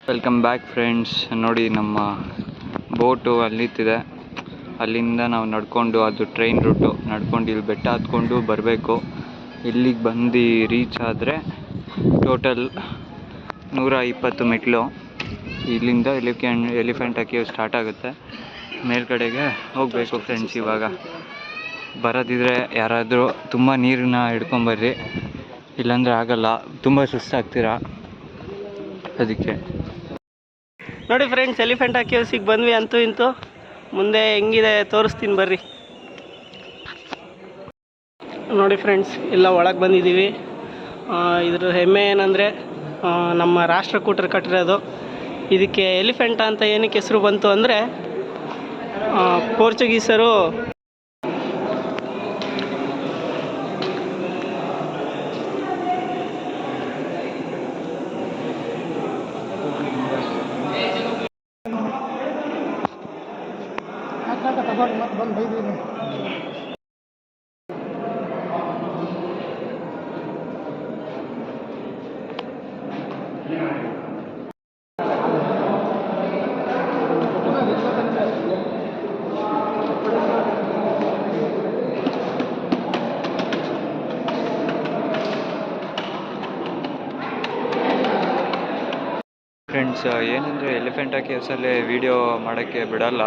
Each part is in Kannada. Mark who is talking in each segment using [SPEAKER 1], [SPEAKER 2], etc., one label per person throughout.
[SPEAKER 1] Welcome back friends. ನೋಡಿ ನಮ್ಮ ಬೋಟು ಅಲ್ಲಿ ನಿಂತಿದೆ. ಅಲ್ಲಿಂದ ನಾವು ನಡ್ಕೊಂಡು ಅದು ಟ್ರೈನ್ ರೂಟು ನಡ್ಕೊಂಡು ಇಲ್ಲಿ ಬೆಟ್ಟ ಹತ್ಕೊಂಡು ಬರಬೇಕು. ಇಲ್ಲಿಗೆ ಬಂದು ರೀಚ್ ಆದರೆ ಟೋಟಲ್ 120 ಮೆಟ್ಲು. ಇಲ್ಲಿಂದ ಎಲಿಫೆಂಟಾ ಕೇವ್ ಸ್ಟಾರ್ಟ್ ಆಗುತ್ತೆ. ಮೇಲ್ಗಡೆಗೆ ಹೋಗಬೇಕು ಫ್ರೆಂಡ್ಸ್. ಇವಾಗ ಬರೋದಿದ್ರೆ ಯಾರಾದರೂ ತುಂಬ ನೀರನ್ನ ಹಿಡ್ಕೊಂಬರ್ರಿ, ಇಲ್ಲಾಂದರೆ ಆಗಲ್ಲ, ತುಂಬ ಸುಸ್ತಾಗ್ತೀರಾ. ಅದಕ್ಕೆ
[SPEAKER 2] ನೋಡಿ ಫ್ರೆಂಡ್ಸ್, ಎಲಿಫೆಂಟಾ ಕೇವ್ಸಿಗೆ ಬಂದ್ವಿ. ಅಂತೂ ಇಂತೂ ಮುಂದೆ ಹೆಂಗಿದೆ ತೋರಿಸ್ತೀನಿ ಬರ್ರಿ. ನೋಡಿ ಫ್ರೆಂಡ್ಸ್, ಎಲ್ಲ ಒಳಗೆ ಬಂದಿದ್ದೀವಿ. ಇದ್ರ ಹೆಮ್ಮೆ ಏನಂದರೆ ನಮ್ಮ ರಾಷ್ಟ್ರಕೂಟರು ಕಟ್ಟಿರೋದು. ಇದಕ್ಕೆ ಎಲಿಫೆಂಟಾ ಅಂತ ಏನಕ್ಕೆ ಹೆಸರು ಬಂತು ಅಂದರೆ ಪೋರ್ಚುಗೀಸರು
[SPEAKER 1] ಫ್ರೆಂಡ್ಸ್, ಏನಂದರೆ ಎಲಿಫೆಂಟಾ ಕೇವ್ಸಲ್ಲಿ ವೀಡಿಯೋ ಮಾಡೋಕ್ಕೆ ಬಿಡಲ್ಲ,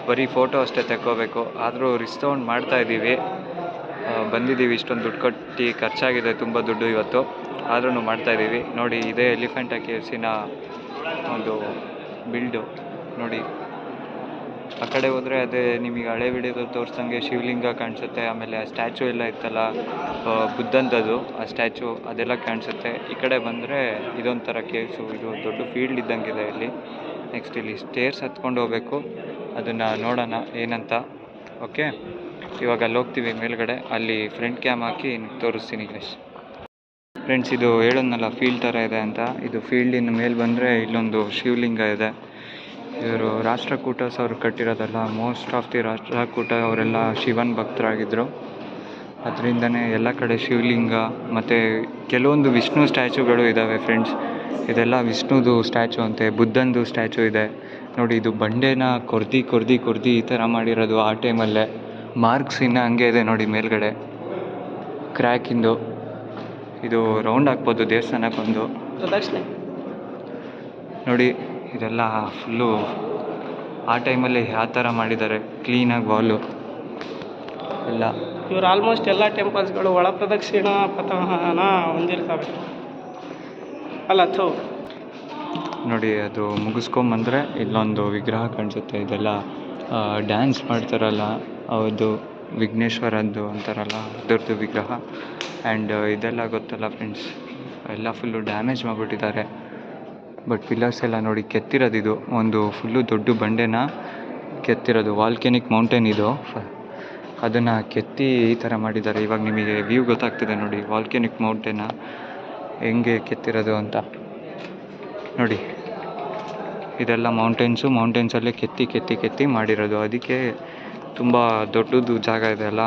[SPEAKER 1] ಬರೀ ಫೋಟೋ ಅಷ್ಟೇ ತೆಕ್ಕೋಬೇಕು. ಆದರೂ ರಿಸ್ಕ್ ತೊಗೊಂಡು ಮಾಡ್ತಾಯಿದ್ದೀವಿ. ಬಂದಿದ್ದೀವಿ, ಇಷ್ಟೊಂದು ದುಡ್ಡು ಕಟ್ಟಿ ಖರ್ಚಾಗಿದೆ, ತುಂಬ ದುಡ್ಡು ಇವತ್ತು, ಆದ್ರೂ ಮಾಡ್ತಾಯಿದ್ದೀವಿ. ನೋಡಿ, ಇದೇ ಎಲಿಫೆಂಟಾ ಕೇವ್ಸಿನ ಒಂದು ಬಿಲ್ಡು. ನೋಡಿ, ಆ ಕಡೆ ಹೋದರೆ ಅದೇ ನಿಮಗೆ ಹಳೆ ವಿಡಿಯೋದಲ್ಲಿ ತೋರಿಸ್ದಂಗೆ ಶಿವಲಿಂಗ ಕಾಣಿಸುತ್ತೆ. ಆಮೇಲೆ ಆ ಸ್ಟ್ಯಾಚು ಎಲ್ಲ ಇತ್ತಲ್ಲ, ಬುದ್ಧಂಥದ್ದು, ಆ ಸ್ಟ್ಯಾಚು ಅದೆಲ್ಲ ಕಾಣಿಸುತ್ತೆ. ಈ ಕಡೆ ಬಂದರೆ ಇದೊಂಥರ ಕೇವ್ಸು, ಇದು ದೊಡ್ಡ ಫೀಲ್ಡ್ ಇದ್ದಂಗಿದೆ ಇಲ್ಲಿ. ನೆಕ್ಸ್ಟ್ ಇಲ್ಲಿ ಸ್ಟೇರ್ಸ್ ಹತ್ಕೊಂಡು ಹೋಗಬೇಕು, ಅದನ್ನು ನೋಡೋಣ ಏನಂತ. ಓಕೆ, ಇವಾಗ ಅಲ್ಲಿ ಹೋಗ್ತೀವಿ ಮೇಲ್ಗಡೆ. ಅಲ್ಲಿ ಫ್ರಂಟ್ ಕ್ಯಾಮ್ ಹಾಕಿ ತೋರಿಸ್ತೀನಿ ಗೈಸ್. ಫ್ರೆಂಡ್ಸ್, ಇದು ಹೇಳೋದ್ನಲ್ಲ ಫೀಲ್ಡ್ ಥರ ಇದೆ ಅಂತ. ಇದು ಫೀಲ್ಡಿನ ಮೇಲೆ ಬಂದರೆ ಇಲ್ಲೊಂದು ಶಿವಲಿಂಗ ಇದೆ. ಇವರು ರಾಷ್ಟ್ರಕೂಟಸ್ ಅವರು ಕಟ್ಟಿರೋದಲ್ಲ. ಮೋಸ್ಟ್ ಆಫ್ ದಿ ರಾಷ್ಟ್ರಕೂಟ ಅವರೆಲ್ಲ ಶಿವನ್ ಭಕ್ತರಾಗಿದ್ದರು. ಅದರಿಂದನೇ ಎಲ್ಲ ಕಡೆ ಶಿವಲಿಂಗ ಮತ್ತು ಕೆಲವೊಂದು ವಿಷ್ಣು ಸ್ಟ್ಯಾಚುಗಳು ಇದ್ದಾವೆ ಫ್ರೆಂಡ್ಸ್. ಇದೆಲ್ಲ ವಿಷ್ಣುದು ಸ್ಟ್ಯಾಚು ಅಂತೆ, ಬುದ್ಧಂದು ಸ್ಟ್ಯಾಚು ಇದೆ. ನೋಡಿ, ಇದು ಬಂಡೆನ ಕೊರ್ದಿ ಈ ಥರ ಮಾಡಿರೋದು ಆ ಟೈಮಲ್ಲೇ. ಮಾರ್ಕ್ಸ್ ಇನ್ನೂ ಹಂಗೆ ಇದೆ ನೋಡಿ ಮೇಲ್ಗಡೆ, ಕ್ರ್ಯಾಕಿಂದು. ಇದು ರೌಂಡ್ ಹಾಕ್ಬೋದು ದೇವಸ್ಥಾನಕ್ಕೊಂದು. ನೋಡಿ, ಇದೆಲ್ಲ ಫುಲ್ಲು ಆ ಟೈಮಲ್ಲಿ ಯಾವ ಥರ ಮಾಡಿದ್ದಾರೆ, ಕ್ಲೀನಾಗಿ ವಾಲು ಎಲ್ಲ.
[SPEAKER 2] ಇವರು ಆಲ್ಮೋಸ್ಟ್ ಎಲ್ಲ ಟೆಂಪಲ್ಸ್ಗಳು ಒಳ ಪ್ರದಕ್ಷಿಣಾ ಪಥನ ಹೊಂದಿರ್ತವೆ ಅಲ್ಲ.
[SPEAKER 1] ನೋಡಿ, ಅದು ಮುಗಿಸ್ಕೊಂಬಂದರೆ ಇಲ್ಲೊಂದು ವಿಗ್ರಹ ಕಾಣಿಸುತ್ತೆ. ಇದೆಲ್ಲ ಡ್ಯಾನ್ಸ್ ಮಾಡ್ತಾರಲ್ಲ, ಅದು ವಿಘ್ನೇಶ್ವರದ್ದು ಅಂತಾರಲ್ಲ, ಅದರದ್ದು ವಿಗ್ರಹ. ಆ್ಯಂಡ್ ಇದೆಲ್ಲ ಗೊತ್ತಲ್ಲ ಫ್ರೆಂಡ್ಸ್, ಎಲ್ಲ ಫುಲ್ಲು ಡ್ಯಾಮೇಜ್ ಮಾಡಿಬಿಟ್ಟಿದ್ದಾರೆ. ಬಟ್ ಪಿಲ್ಲರ್ಸ್ ಎಲ್ಲ ನೋಡಿ ಕೆತ್ತಿರೋದು. ಇದು ಒಂದು ಫುಲ್ಲು ದೊಡ್ಡ ಬಂಡೆನ ಕೆತ್ತಿರೋದು, ವಾಲ್ಕೆನಿಕ್ ಮೌಂಟೇನ್ ಇದು. ಅದನ್ನು ಕೆತ್ತಿ ಈ ಥರ ಮಾಡಿದ್ದಾರೆ. ಇವಾಗ ನಿಮಗೆ ವ್ಯೂ ಗೊತ್ತಾಗ್ತಿದೆ ನೋಡಿ, ವಾಲ್ಕೆನಿಕ್ ಮೌಂಟೇನ ಹೆಂಗೆ ಕೆತ್ತಿರೋದು ಅಂತ. ನೋಡಿ, ಇದೆಲ್ಲ ಮೌಂಟೇನ್ಸಲ್ಲೇ ಕೆತ್ತಿ ಮಾಡಿರೋದು. ಅದಕ್ಕೆ ತುಂಬ ದೊಡ್ಡದು ಜಾಗ ಇದೆ ಅಲ್ಲ,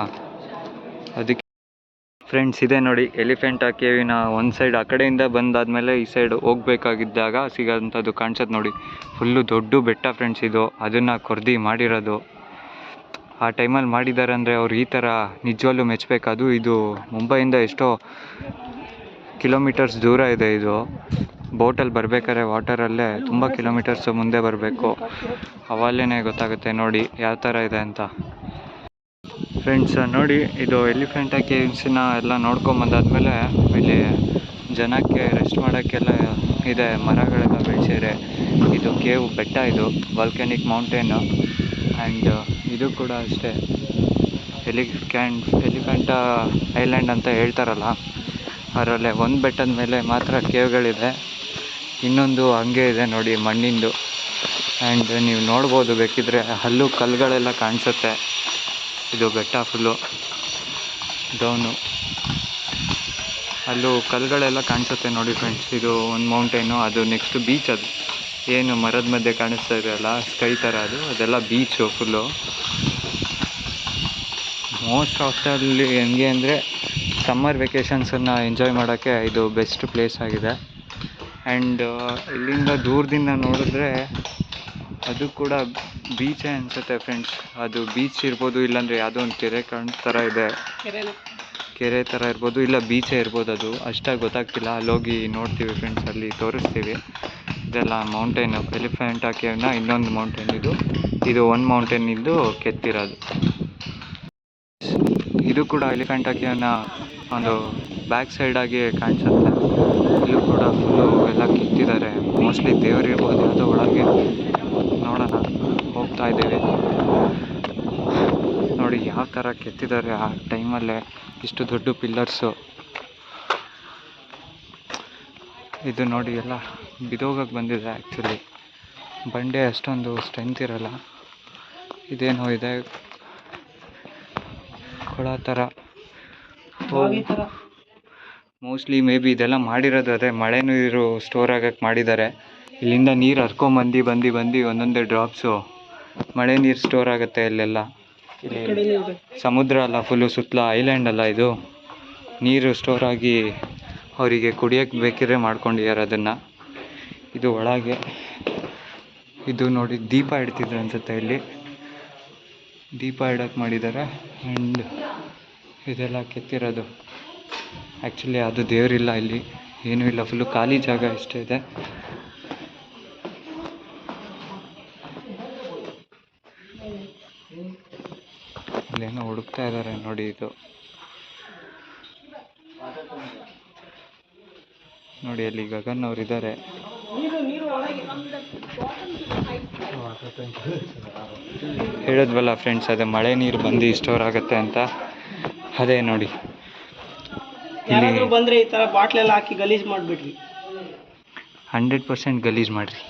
[SPEAKER 1] ಅದಕ್ಕೆ. ಫ್ರೆಂಡ್ಸ್, ಇದೆ ನೋಡಿ ಎಲಿಫೆಂಟಾ ಕೇವಿನ ಒಂದು ಸೈಡ್. ಆ ಕಡೆಯಿಂದ ಬಂದಾದಮೇಲೆ ಈ ಸೈಡ್ ಹೋಗ್ಬೇಕಾಗಿದ್ದಾಗ ಸಿಗೋಂಥದ್ದು ಕಾಣಿಸುತ್ತೆ ನೋಡಿ. ಫುಲ್ಲು ದೊಡ್ಡ ಬೆಟ್ಟ ಫ್ರೆಂಡ್ಸ್ ಇದು. ಅದನ್ನು ಕೊರ್ದಿ ಮಾಡಿರೋದು. ಆ ಟೈಮಲ್ಲಿ ಮಾಡಿದ್ದಾರೆ ಅಂದರೆ ಅವ್ರು ಈ ಥರ ನಿಜವಲ್ಲೂ ಮೆಚ್ಚಬೇಕು. ಇದು ಮುಂಬೈಯಿಂದ ಎಷ್ಟೋ ಕಿಲೋಮೀಟರ್ಸ್ ದೂರ ಇದೆ. ಇದು ಬೋಟಲ್ಲಿ ಬರಬೇಕಾದ್ರೆ ವಾಟರಲ್ಲೇ ತುಂಬ ಕಿಲೋಮೀಟರ್ಸು ಮುಂದೆ ಬರಬೇಕು. ಅವಲ್ಲೇ ಗೊತ್ತಾಗುತ್ತೆ ನೋಡಿ ಯಾವ ಥರ ಇದೆ ಅಂತ. ಫ್ರೆಂಡ್ಸ್, ನೋಡಿ, ಇದು ಎಲಿಫೆಂಟಾ ಕೇವ್ಸ್ನ ಎಲ್ಲ ನೋಡ್ಕೊಂಬಂದಾದ್ಮೇಲೆ ಇಲ್ಲಿ ಜನಕ್ಕೆ ರೆಸ್ಟ್ ಮಾಡೋಕ್ಕೆಲ್ಲ ಇದೆ, ಮರಗಳೆಲ್ಲ ಬೆಳೆಸಿದ್ರೆ. ಇದು ಕೇವ್ ಬೆಟ್ಟ, ಇದು ವಾಲ್ಕೆನಿಕ್ ಮೌಂಟೇನು. ಆ್ಯಂಡ್ ಇದು ಕೂಡ ಅಷ್ಟೇ, ಎಲಿಫೆಂಟಾ ಐಲ್ಯಾಂಡ್ ಅಂತ ಹೇಳ್ತಾರಲ್ಲ, ಅದರಲ್ಲೇ ಒಂದು ಬೆಟ್ಟದ ಮೇಲೆ ಮಾತ್ರ ಕೇವ್ಗಳಿದೆ, ಇನ್ನೊಂದು ಹಂಗೆ ಇದೆ ನೋಡಿ ಮಣ್ಣಿಂದು. ಆ್ಯಂಡ್ ನೀವು ನೋಡ್ಬೋದು, ಬೇಕಿದ್ರೆ ಕಲ್ಲುಗಳೆಲ್ಲ ಕಾಣಿಸುತ್ತೆ. ಇದು ಬೆಟ್ಟ ಫುಲ್ಲು ಡೌನು, ಅಲ್ಲೂ ಕಲ್ಲುಗಳೆಲ್ಲ ಕಾಣಿಸುತ್ತೆ ನೋಡಿ ಫ್ರೆಂಡ್ಸ್. ಇದು ಒಂದು ಮೌಂಟೇನು, ಅದು ನೆಕ್ಸ್ಟ್ ಬೀಚ್. ಅದು ಏನು ಮರದ ಮಧ್ಯೆ ಕಾಣಿಸ್ತಾ ಇದೆಯಲ್ಲ ಸ್ಕೈ ಥರ, ಅದೆಲ್ಲ ಬೀಚು ಫುಲ್ಲು. ಮೋಸ್ಟ್ ಆಫ್ ಅಲ್ಲಿ ಹೆಂಗೆ ಅಂದರೆ ಸಮ್ಮರ್ ವೆಕೇಷನ್ಸನ್ನು ಎಂಜಾಯ್ ಮಾಡೋಕ್ಕೆ ಇದು ಬೆಸ್ಟ್ ಪ್ಲೇಸ್ ಆಗಿದೆ. ಆ್ಯಂಡ್ ಇಲ್ಲಿಂದ ದೂರದಿಂದ ನೋಡಿದ್ರೆ ಅದು ಕೂಡ ಬೀಚೇ ಅನಿಸುತ್ತೆ ಫ್ರೆಂಡ್ಸ್. ಅದು ಬೀಚ್ ಇರ್ಬೋದು, ಇಲ್ಲಾಂದರೆ ಯಾವುದೋ ಒಂದು ಕೆರೆ ಥರ ಇದೆ, ಕೆರೆ ಥರ ಇರ್ಬೋದು, ಇಲ್ಲ ಬೀಚೇ ಇರ್ಬೋದು. ಅದು ಅಷ್ಟಾಗಿ ಗೊತ್ತಾಗ್ತಿಲ್ಲ. ಅಲ್ಲೋಗಿ ನೋಡ್ತೀವಿ ಫ್ರೆಂಡ್ಸ್, ಅಲ್ಲಿ ತೋರಿಸ್ತೀವಿ. ಇದೆಲ್ಲ ಮೌಂಟೇನು, ಎಲಿಫೆಂಟಾ ಕೇವ್ನ ಇನ್ನೊಂದು ಮೌಂಟೇನ್ ಇದು ಒಂದು ಮೌಂಟೇನ್ ಇದ್ದು ಕೆತ್ತಿರೋದು. ಇದು ಕೂಡ ಎಲಿಫೆಂಟಾ ಕೇವ್ನ ಒಂದು ಬ್ಯಾಕ್ ಸೈಡಾಗಿ ಕಾಣಿಸುತ್ತೆ. ಇಲ್ಲೂ ಕೂಡ ಫುಲ್ಲು ಎಲ್ಲ ಕೆತ್ತಿದ್ದಾರೆ. ಮೋಸ್ಟ್ಲಿ ದೇವರಿರ್ಬೋದು ಯಾವುದೋ ಒಳಗೆ. ನೋಡೋಣ, ಹೋಗ್ತಾ ಇದ್ದೀವಿ. ನೋಡಿ ಯಾವ ಥರ ಕೆತ್ತಿದ್ದಾರೆ ಆ ಟೈಮಲ್ಲೇ, ಇಷ್ಟು ದೊಡ್ಡ ಪಿಲ್ಲರ್ಸು. ಇದು ನೋಡಿ ಎಲ್ಲ ಬಿದೋಗಕ್ಕೆ ಬಂದಿದೆ ಆ್ಯಕ್ಚುಲಿ. ಬಂಡೆ ಅಷ್ಟೊಂದು ಸ್ಟ್ರೆಂತ್ ಇರಲ್ಲ. ಇದೇನೋ ಇದೆ ಕೊಳ ಥರ. ಮೋಸ್ಟ್ಲಿ ಮೇ ಬಿ ಇದೆಲ್ಲ ಮಾಡಿರೋದು ಅದೇ ಮಳೆ ನೀರು ಸ್ಟೋರ್ ಆಗಕ್ಕೆ ಮಾಡಿದ್ದಾರೆ. ಇಲ್ಲಿಂದ ನೀರು ಬಂದು ಒಂದೊಂದೇ ಡ್ರಾಪ್ಸು ಮಳೆ ನೀರು ಸ್ಟೋರ್ ಆಗುತ್ತೆ ಇಲ್ಲೆಲ್ಲ. ಇಲ್ಲಿ ಸಮುದ್ರ ಅಲ್ಲ, ಫುಲ್ಲು ಸುತ್ತಲ ಐಲ್ಯಾಂಡ್ ಅಲ್ಲ, ಇದು ನೀರು ಸ್ಟೋರ್ ಆಗಿ ಅವರಿಗೆ ಕುಡಿಯೋಕ್ಕೆ ಬೇಕಿದ್ರೆ ಮಾಡ್ಕೊಂಡಿದ್ದಾರೆ ಅದನ್ನು. ಇದು ಒಳಗೆ ಇದು ನೋಡಿ ದೀಪ ಇಡ್ತಿದ್ರು ಅನಿಸುತ್ತೆ. ಇಲ್ಲಿ ದೀಪ ಇಡೋಕ್ಕೆ ಮಾಡಿದ್ದಾರೆ. ಆ್ಯಂಡ್ ಇದೆಲ್ಲ ಕೆತ್ತಿರೋದು. ಆ್ಯಕ್ಚುಲಿ ಅದು ದೇವರಿಲ್ಲ ಇಲ್ಲಿ, ಏನೂ ಇಲ್ಲ, ಫುಲ್ಲು ಖಾಲಿ ಜಾಗ ಇಷ್ಟೇ ಇದೆ. ಇಲ್ಲೇನೋ ಹುಡುಕ್ತಾ ಇದ್ದಾರೆ ನೋಡಿ. ಇದು ನೋಡಿ ಅಲ್ಲಿ ಗಗನ್ ಅವ್ರು ಇದ್ದಾರೆ. ಹೇಳಿದ್ವಲ್ಲ ಫ್ರೆಂಡ್ಸ್, ಅದೇ ಮಳೆ ನೀರು ಬಂದು ಸ್ಟೋರ್ ಆಗುತ್ತೆ ಅಂತ. ಅದೇ ನೋಡಿ
[SPEAKER 2] ಇಲ್ಲಿ ಬಂದರೆ ಈ ಥರ ಬಾಟ್ಲೆಲ್ಲ ಹಾಕಿ ಗಲೀಜು ಮಾಡಿಬಿಡ್ರಿ.
[SPEAKER 1] 100% ಗಲೀಜು ಮಾಡಿರಿ.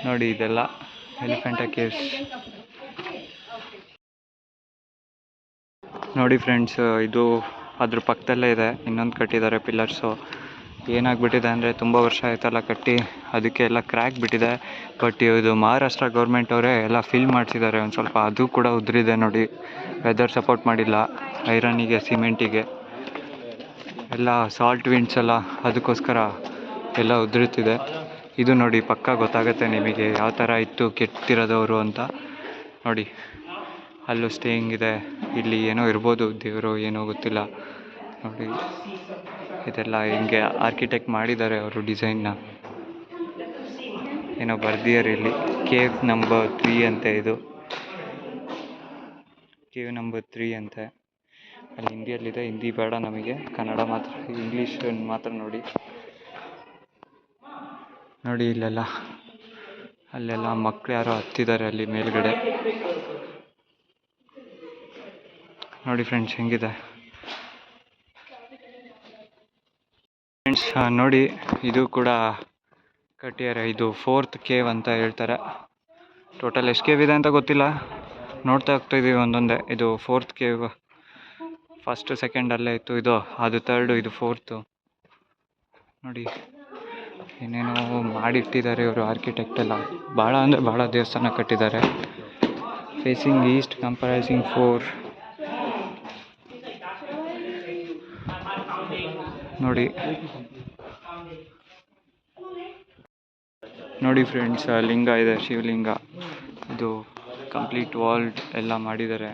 [SPEAKER 1] ನೋಡಿ ಇದೆಲ್ಲ ಎಲಿಫೆಂಟಾ ಕೇವ್ಸ್. ನೋಡಿ ಫ್ರೆಂಡ್ಸ್, ಇದು ಅದ್ರ ಪಕ್ಕದಲ್ಲೇ ಇದೆ, ಇನ್ನೊಂದು ಕಟ್ಟಿದ್ದಾರೆ ಪಿಲ್ಲರ್ಸು. ಏನಾಗ್ಬಿಟ್ಟಿದೆ ಅಂದರೆ ತುಂಬ ವರ್ಷ ಆಯ್ತಲ್ಲ ಕಟ್ಟಿ, ಅದಕ್ಕೆ ಎಲ್ಲ ಕ್ರ್ಯಾಕ್ ಬಿಟ್ಟಿದೆ. ಬಟ್ ಇದು ಮಹಾರಾಷ್ಟ್ರ ಗೌರ್ಮೆಂಟ್ ಅವರೇ ಎಲ್ಲ ಫಿಲ್ ಮಾಡಿಸಿದ್ದಾರೆ ಒಂದು ಸ್ವಲ್ಪ. ಅದು ಕೂಡ ಉದುರಿದೆ ನೋಡಿ, ವೆದರ್ ಸಪೋರ್ಟ್ ಮಾಡಿಲ್ಲ, ಐರನ್ನಿಗೆ ಸಿಮೆಂಟಿಗೆ ಎಲ್ಲ ಸಾಲ್ಟ್ ವಿಂಡ್ಸ್ ಎಲ್ಲ, ಅದಕ್ಕೋಸ್ಕರ ಎಲ್ಲ ಉದುರುತ್ತಿದೆ. ಇದು ನೋಡಿ ಪಕ್ಕ ಗೊತ್ತಾಗುತ್ತೆ ನಿಮಗೆ ಯಾವ ಥರ ಇತ್ತು ಕೆತ್ತಿರೋದವರು ಅಂತ. ನೋಡಿ ಅಲ್ಲೂ ಸ್ಟೇಯಿಂಗ್ ಇದೆ, ಇಲ್ಲಿ ಏನೋ ಇರ್ಬೋದು, ದೇವರು ಏನೋ ಗೊತ್ತಿಲ್ಲ. ನೋಡಿ ಇದೆಲ್ಲ ಹಿಂಗೆ ಆರ್ಕಿಟೆಕ್ಟ್ ಮಾಡಿದ್ದಾರೆ ಅವರು ಡಿಸೈನ್ನ. ಏನೋ ಬರ್ದಿದ್ದಾರೆ ಇಲ್ಲಿ, ಕೇವ್ ನಂಬರ್ 3 ಅಂತೆ. ಇದು ಕೇವ್ ನಂಬರ್ 3 ಅಂತೆ. ಅಲ್ಲಿ ಹಿಂದಿಯಲ್ಲಿದೆ, ಹಿಂದಿ ಬೇಡ ನಮಗೆ, ಕನ್ನಡ ಮಾತ್ರ, ಇಂಗ್ಲೀಷ್ ಮಾತ್ರ ನೋಡಿ. ನೋಡಿ ಇಲ್ಲೆಲ್ಲ, ಅಲ್ಲೆಲ್ಲ ಮಕ್ಕಳು ಯಾರೋ ಹತ್ತಿದ್ದಾರೆ ಅಲ್ಲಿ ಮೇಲ್ಗಡೆ. ನೋಡಿ ಫ್ರೆಂಡ್ಸ್ ಹೆಂಗಿದೆ. ಫ್ರೆಂಡ್ಸ್ ನೋಡಿ, ಇದು ಕೂಡ ಕಟ್ಟಿದ್ದಾರೆ. ಇದು 4th ಕೇವ್ ಅಂತ ಹೇಳ್ತಾರೆ. ಟೋಟಲ್ ಎಷ್ಟು ಕೇವ್ ಇದೆ ಅಂತ ಗೊತ್ತಿಲ್ಲ, ನೋಡ್ತಾ ಹೋಗ್ತಾಯಿದ್ದೀವಿ ಒಂದೊಂದೇ. ಇದು 4th ಕೇವ್. ಫಸ್ಟ್ ಸೆಕೆಂಡ್ ಅಲ್ಲೇ ಇತ್ತು, ಇದು ಅದು 3rd, ಇದು 4th. ನೋಡಿ ಏನೇನೋ ಮಾಡಿಟ್ಟಿದ್ದಾರೆ ಇವರು ಆರ್ಕಿಟೆಕ್ಟ್ ಎಲ್ಲ. ಭಾಳ ಅಂದರೆ ಭಾಳ ದೇವಸ್ಥಾನ ಕಟ್ಟಿದ್ದಾರೆ. Facing East, comprising 4. ನೋಡಿ ಫ್ರೆಂಡ್ಸ್, ಲಿಂಗ ಇದೆ, ಶಿವಲಿಂಗ. ಇದು ಕಂಪ್ಲೀಟ್ ವಾಲ್ಡ್ ಎಲ್ಲ ಮಾಡಿದ್ದಾರೆ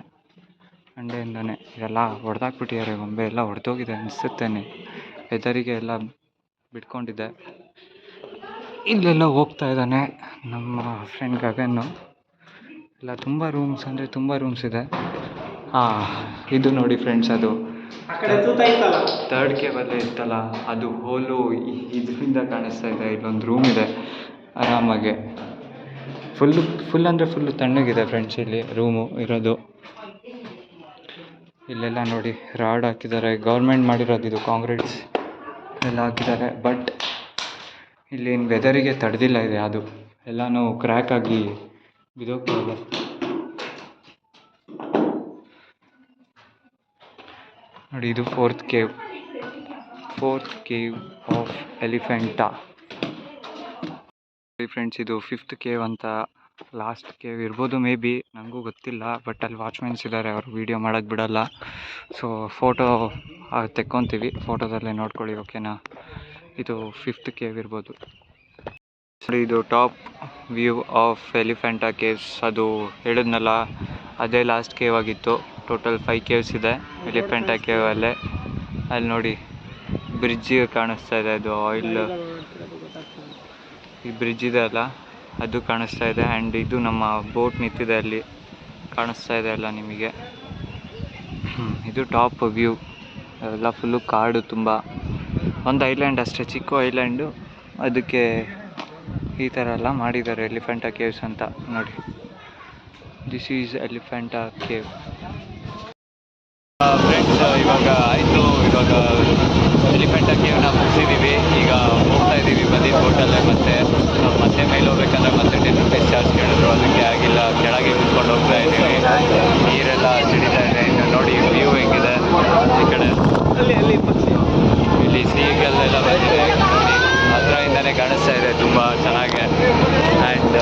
[SPEAKER 1] ಅಂಡೆಯಿಂದನೇ. ಇದೆಲ್ಲ ಹೊಡೆದಾಕ್ಬಿಟ್ಟಿದ್ದಾರೆ, ಗೊಂಬೆ ಎಲ್ಲ ಹೊಡೆದೋಗಿದೆ ಅನಿಸುತ್ತೇನೆ, ವೆದರಿಗೆ ಎಲ್ಲ ಬಿಟ್ಕೊಂಡಿದ್ದೆ. ಇಲ್ಲೆಲ್ಲ ಹೋಗ್ತಾ ಇದ್ದಾನೆ ನಮ್ಮ ಫ್ರೆಂಡ್ ಗಗನ್ನು. ಇಲ್ಲ ತುಂಬ ರೂಮ್ಸ್ ಅಂದರೆ ತುಂಬ ರೂಮ್ಸ್ ಇದೆ. ಇದು ನೋಡಿ ಫ್ರೆಂಡ್ಸ್, ಅದು 3rd ಕೇವಲ್ಲೇ ಇತ್ತಲ್ಲ, ಅದು ಹೋಲು ಇದರಿಂದ ಕಾಣಿಸ್ತಾ ಇದೆ. ಇಲ್ಲೊಂದು ರೂಮ್ ಇದೆ ಆರಾಮಾಗೆ, ಫುಲ್ ಅಂದರೆ ಫುಲ್ಲು ತಣ್ಣಗಿದೆ ಫ್ರೆಂಡ್ಸ್ ಇಲ್ಲಿ ರೂಮು ಇರೋದು. ಇಲ್ಲೆಲ್ಲ ನೋಡಿ ರಾಡ್ ಹಾಕಿದ್ದಾರೆ, ಗೌರ್ಮೆಂಟ್ ಮಾಡಿರೋದು ಇದು, ಕಾಂಕ್ರೀಟ್ಸ್ ಎಲ್ಲ ಹಾಕಿದ್ದಾರೆ. ಬಟ್ ಇಲ್ಲಿನ ವೆದರಿಗೆ ತಡೆದಿಲ್ಲ ಇದೆ, ಅದು ಎಲ್ಲನೂ ಕ್ರ್ಯಾಕ್ ಆಗಿ ಬಿದೋಗ್ತಾ ಇದೆ. ನೋಡಿ ಇದು 4th cave of Elephanta. Friends ಇದು 5th ಕೇವ್ ಅಂತ ಲಾಸ್ಟ್ ಕೇವ್ ಇರ್ಬೋದು ಮೇ ಬಿ, ನನಗೂ ಗೊತ್ತಿಲ್ಲ. ಬಟ್ ಅಲ್ಲಿ ವಾಚ್ಮೆನ್ಸ್ ಇದ್ದಾರೆ, ಅವರು ವೀಡಿಯೋ ಮಾಡೋಕ್ಕೆ ಬಿಡಲ್ಲ. ಸೊ ಫೋಟೋ ತೆಕ್ಕೊತೀವಿ, ಫೋಟೋದಲ್ಲೇ ನೋಡ್ಕೊಳ್ಳಿ, ಓಕೆನಾ. ಇದು 5th ಕೇವ್ ಇರ್ಬೋದು. ಇದು top view of Elephanta caves. ಅದು ಹೇಳಿದ್ನಲ್ಲ, ಅದೇ ಲಾಸ್ಟ್ ಕೇವ್ ಆಗಿತ್ತು. ಟೋಟಲ್ 5 ಕೇವ್ಸ್ ಇದೆ ಎಲಿಫೆಂಟಾ ಕೇವಲ್ಲೇ. ಅಲ್ಲಿ ನೋಡಿ ಬ್ರಿಡ್ಜ್ ಕಾಣಿಸ್ತಾ ಇದೆ, ಅದು ಆಯಿಲ್ ಈ ಬ್ರಿಡ್ಜ್ ಇದೆ ಅಲ್ಲ, ಅದು ಕಾಣಿಸ್ತಾ ಇದೆ. ಆ್ಯಂಡ್ ಇದು ನಮ್ಮ ಬೋಟ್ ನಿಂತಿದೆ ಅಲ್ಲಿ, ಕಾಣಿಸ್ತಾ ಇದೆ ಅಲ್ಲ ನಿಮಗೆ. ಇದು ಟಾಪ್ ವ್ಯೂ. ಎಲ್ಲ ಫುಲ್ಲು ಕಾಡು, ತುಂಬ. ಒಂದು ಐಲ್ಯಾಂಡ್ ಅಷ್ಟೇ, ಚಿಕ್ಕ ಐಲ್ಯಾಂಡು, ಅದಕ್ಕೆ ಈ ಥರ ಎಲ್ಲ ಮಾಡಿದ್ದಾರೆ ಎಲಿಫೆಂಟಾ ಕೇವ್ಸ್ ಅಂತ ನೋಡಿ. This is Elephanta cave. Friends, ಇವಾಗ ಆಯಿತು, ಇವಾಗ ಎಲಿಫೆಂಟಾ ಕೇವ್ನ ಮುಗಿಸಿದ್ದೀವಿ. ಈಗ ಹೋಗ್ತಾ ಇದ್ದೀವಿ ಬಂದಿದ್ದ ಬೋಟಲ್ಲೇ. ಮತ್ತೆ ಮೇಲೆ ಹೋಗ್ಬೇಕಂದ್ರೆ ಮತ್ತೆ 10 ರೂಪೀಸ್ ಚಾರ್ಜ್ ಕೇಳಿದ್ರು, ಅದಕ್ಕೆ ಆಗಿಲ್ಲ. ಕೆಳಗೆ ಕುತ್ಕೊಂಡು ಹೋಗ್ತಾ ಇದ್ದೀವಿ. ನೀರೆಲ್ಲ ಸಿಡಿತಾ ಇದೆ. ಇನ್ನು ನೋಡಿ ವ್ಯೂ ಹೆಂಗಿದೆ ಈ ಕಡೆ. ಇಲ್ಲಿ ಸೀಗಲ್ಲೆಲ್ಲ ಬಂದಿದೆ ನೋಡಿ, ಹತ್ರದಿಂದನೇ ಕಾಣಿಸ್ತಾ ಇದೆ, ತುಂಬ ಚೆನ್ನಾಗೆ. ಆ್ಯಂಡ್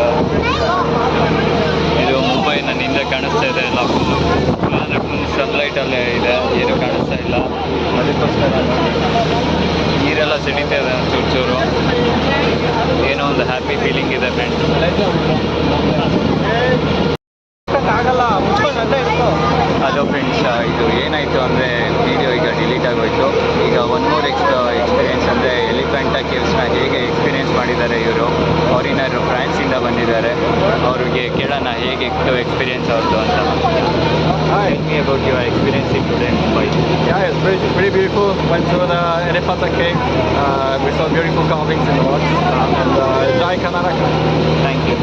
[SPEAKER 1] ಇದು ಮುಂಬೈ ನನ್ನಿಂದ ಕಾಣಿಸ್ತಾ ಇದೆ ಎಲ್ಲ ಫುಲ್ ಅಂದರೆ ಫುಲ್ ಸನ್ಲೈಟಲ್ಲೇ ಇದೆ, ಏನೂ ಕಾಣಿಸ್ತಾ ಇಲ್ಲ. ಅದಕ್ಕೋಸ್ಕರ ನೀರೆಲ್ಲ ಸಿಡಿತಾ ಇದೆ ಚೂರು. ಏನೋ ಒಂದು ಹ್ಯಾಪಿ ಫೀಲಿಂಗ್ ಇದೆ ಫ್ರೆಂಡ್ಸ್. ಹಲೋ ಫ್ರೆಂಡ್ಸ್, ಇದು ಏನಾಯಿತು ಅಂದರೆ ವಿಡಿಯೋ ಈಗ ಡಿಲೀಟ್ ಆಗೋಯಿತು. ಈಗ ಒನ್ ಮೋರ್ ಎಕ್ಸ್ಪೀರಿಯೆನ್ಸ್ ಅಂದರೆ ಎಲಿಫೆಂಟಾ ಕೇವ್ಸ್ನ ಹೇಗೆ ಎಕ್ಸ್ಪೀರಿಯೆನ್ಸ್ ಮಾಡಿದ್ದಾರೆ ಇವರು. ಫಾರಿನರು ಫ್ರಾನ್ಸಿಂದ ಬಂದಿದ್ದಾರೆ, ಅವ್ರಿಗೆ ಕೇಳೋಣ ಹೇಗಿತ್ತು ಎಕ್ಸ್ಪೀರಿಯೆನ್ಸ್ ಅವ್ರದ್ದು ಅಂತ. Tell me about your experience in today in Mumbai.
[SPEAKER 3] Yeah, it's pretty beautiful. Went to the Elephanta Cave. We saw beautiful carvings in the rocks. And Jai Karnataka.
[SPEAKER 1] Thank you.